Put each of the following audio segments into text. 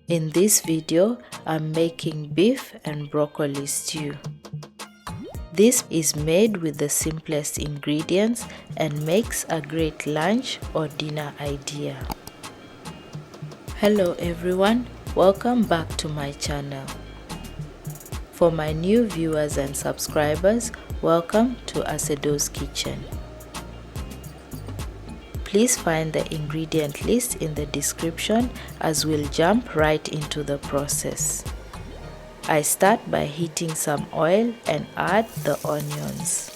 In this video, I'm making beef and broccoli stew. This is made with the simplest ingredients and makes a great lunch or dinner idea. Hello everyone, welcome back to my channel. For my new viewers and subscribers, welcome to Asedoskitchen. Please find the ingredient list in the description as we'll jump right into the process. I start by heating some oil and add the onions.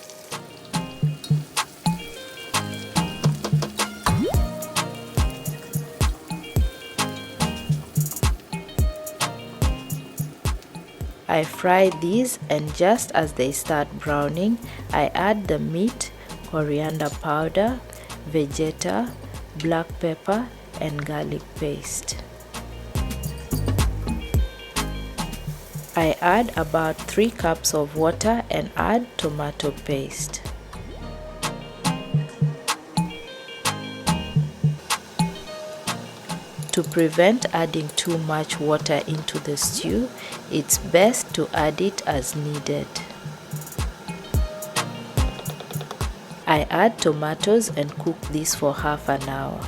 I fry these, and just as they start browning, I add the meat, coriander powder, vegeta, black pepper and garlic paste. I add about 3 cups of water and add tomato paste. To prevent adding too much water into the stew, it's best to add it as needed. I add tomatoes and cook this for half an hour.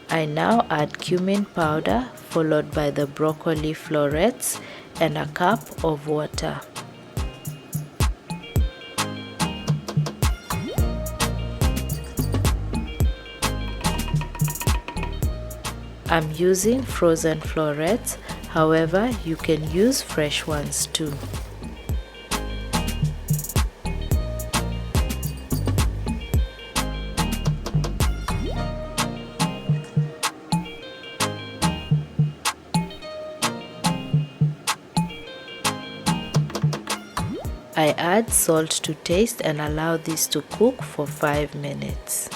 I now add cumin powder followed by the broccoli florets and a cup of water. I'm using frozen florets, however you can use fresh ones too. I add salt to taste and allow this to cook for 5 minutes.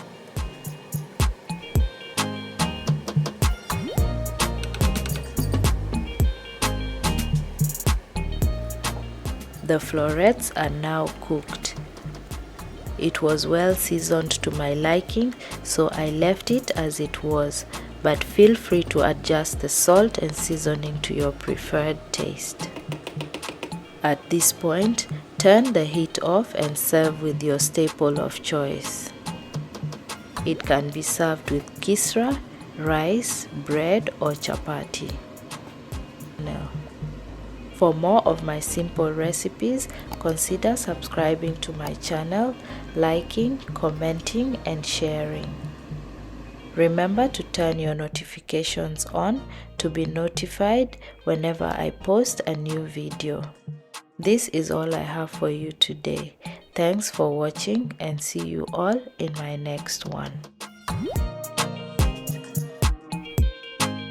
The florets are now cooked. It was well seasoned to my liking, so I left it as it was, but feel free to adjust the salt and seasoning to your preferred taste. At this point, turn the heat off and serve with your staple of choice. It can be served with kisra, rice, bread or chapati. For more of my simple recipes, consider subscribing to my channel, liking, commenting and sharing. Remember to turn your notifications on to be notified whenever I post a new video. This is all I have for you today. Thanks for watching and see you all in my next one.